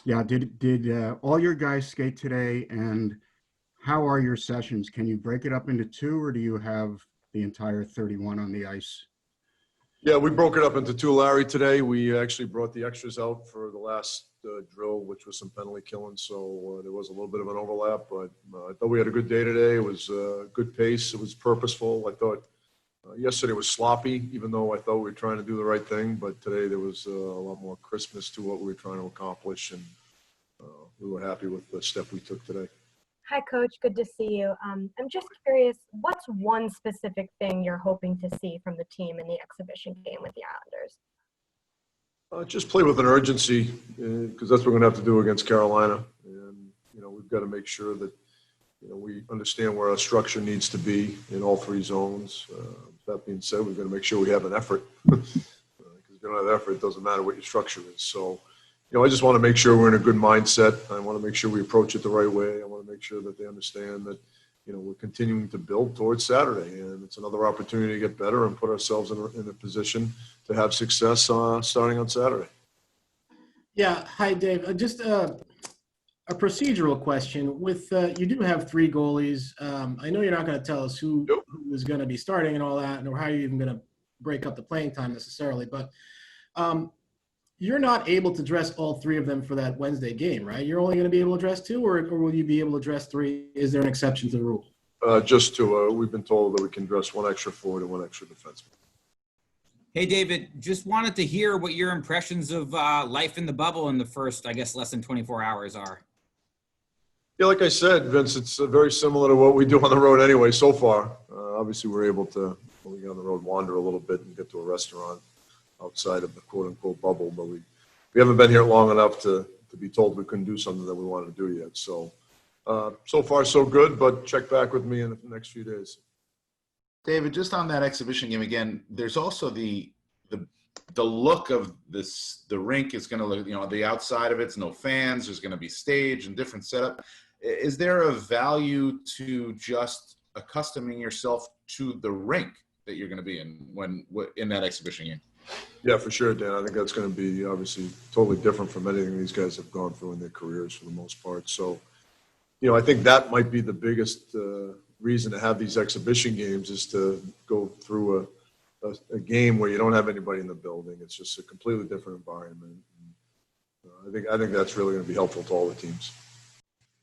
Yeah, did all your guys skate today? And how are your sessions? Can you break it up into two, or do you have the entire 31 on the ice? Yeah, we broke it up into two, Larry, today. We actually brought the extras out for the last drill, which was some penalty killing. So there was a little bit of an overlap, but I thought we had a good day today. It was good pace. It was purposeful. I thought yesterday was sloppy, even though I thought we were trying to do the right thing. But today there was a lot more crispness to what we were trying to accomplish, and we were happy with the step we took today. Hi, Coach. Good to see you. I'm just curious, what's one specific thing you're hoping to see from the team in the exhibition game with the Islanders? Just play with an urgency, because that's what we're going to have to do against Carolina. And, we've got to make sure that, we understand where our structure needs to be in all three zones. That being said, we've got to make sure we have an effort. Because if you don't have effort, it doesn't matter what your structure is. So, I just want to make sure we're in a good mindset. I want to make sure we approach it the right way. I want to make sure that they understand that, we're continuing to build towards Saturday, and it's another opportunity to get better and put ourselves in a position to have success starting on Saturday. Yeah. Hi, Dave. Just a procedural question. With you do have three goalies. I know you're not going to tell us who is going to be starting and all that, or how you're even going to break up the playing time necessarily, but you're not able to dress all three of them for that Wednesday game, right? You're only going to be able to dress two, or will you be able to dress three? Is there an exception to the rule? Just two. We've been told that we can dress one extra forward and one extra defenseman. Hey, David, just wanted to hear what your impressions of life in the bubble in the first, I guess, less than 24 hours are. Yeah, like I said, Vince, it's very similar to what we do on the road anyway so far. Obviously, we're able to, when we get on the road, wander a little bit and get to a restaurant outside of the quote-unquote bubble, but we haven't been here long enough to be told we couldn't do something that we wanted to do yet. So, so far so good, but check back with me in the next few days. David, just on that exhibition game again, there's also the look of this. The rink is going to look, the outside of it's no fans. There's going to be stage and different setup. Is there a value to just accustoming yourself to the rink that you're going to be in that exhibition game? Yeah, for sure, Dan. I think that's going to be obviously totally different from anything these guys have gone through in their careers for the most part. So, I think that might be the biggest reason to have these exhibition games, is to go through a game where you don't have anybody in the building. It's just a completely different environment. I think that's really going to be helpful to all the teams.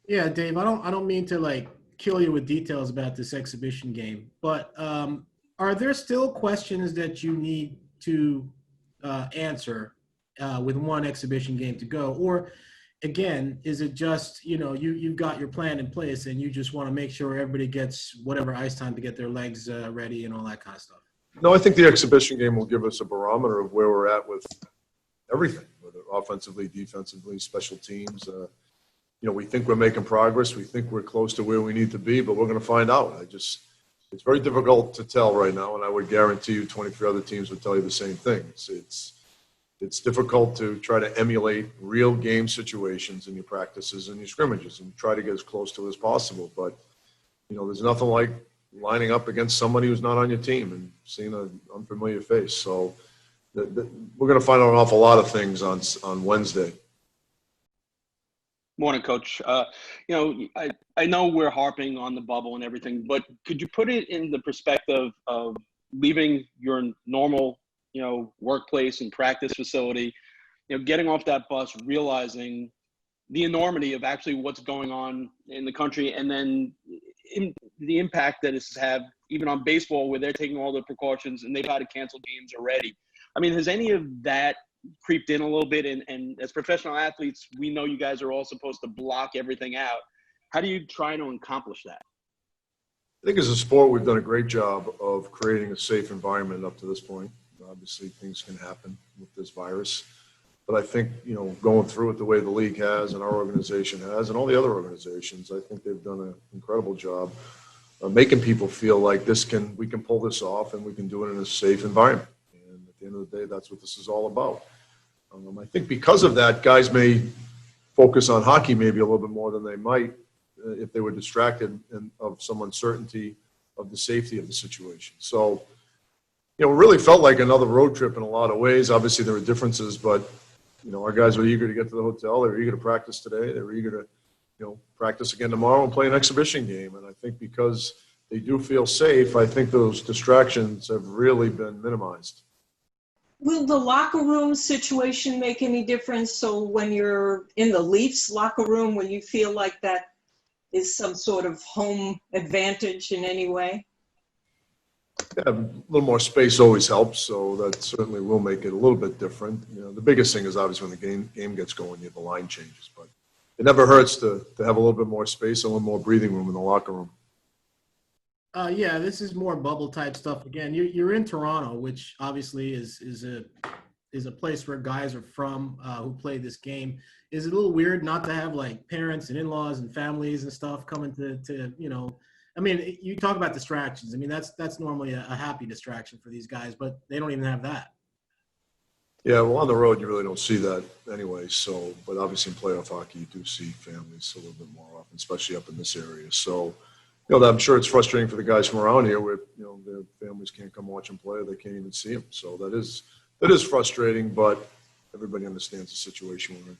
Yeah, Dave, I don't mean to kill you with details about this exhibition game, but are there still questions that you need to answer with one exhibition game to go? Or again, is it just, you've got your plan in place and you just want to make sure everybody gets whatever ice time to get their legs ready and all that kind of stuff? No, I think the exhibition game will give us a barometer of where we're at with everything, whether offensively, defensively, special teams. We think we're making progress. We think we're close to where we need to be, but we're going to find out. It's very difficult to tell right now, and I would guarantee you 23 other teams would tell you the same thing. It's difficult to try to emulate real game situations in your practices and your scrimmages and try to get as close to it as possible. But, there's nothing like lining up against somebody who's not on your team and seeing an unfamiliar face. So we're going to find out an awful lot of things on Wednesday. Morning, Coach. I know we're harping on the bubble and everything, but could you put it in the perspective of leaving your normal, workplace and practice facility, getting off that bus, realizing the enormity of actually what's going on in the country, and then the impact that it's had even on baseball, where they're taking all the precautions and they've had to cancel games already. I mean, has any of that creeped in a little bit? And as professional athletes, we know you guys are all supposed to block everything out. How do you try to accomplish that? I think as a sport, we've done a great job of creating a safe environment up to this point. Obviously, things can happen with this virus. But I think, going through it the way the league has and our organization has and all the other organizations, I think they've done an incredible job of making people feel like we can pull this off and we can do it in a safe environment. And at the end of the day, that's what this is all about. I think because of that, guys may focus on hockey maybe a little bit more than they might if they were distracted of some uncertainty of the safety of the situation. So, it really felt like another road trip in a lot of ways. Obviously, there were differences, but our guys are eager to get to the hotel. They're eager to practice today. They're eager to, practice again tomorrow and play an exhibition game. And I think because they do feel safe, I think those distractions have really been minimized. Will the locker room situation make any difference? So when you're in the Leafs locker room, will you feel like that is some sort of home advantage in any way? Yeah, a little more space always helps, so that certainly will make it a little bit different. The biggest thing is obviously when the game gets going, the line changes, but it never hurts to have a little bit more space, a little more breathing room in the locker room. Yeah, this is more bubble type stuff. Again, you're in Toronto, which obviously is a place where guys are from who play this game. Is it a little weird not to have like parents and in-laws and families and stuff coming to I mean, you talk about distractions. I mean, that's normally a happy distraction for these guys, but they don't even have that. Yeah, well, on the road, you really don't see that anyway. So, but obviously in playoff hockey, you do see families a little bit more often, especially up in this area. So, I'm sure it's frustrating for the guys from around here where, their families can't come watch them play, or they can't even see them. So that is frustrating, but everybody understands the situation we're in.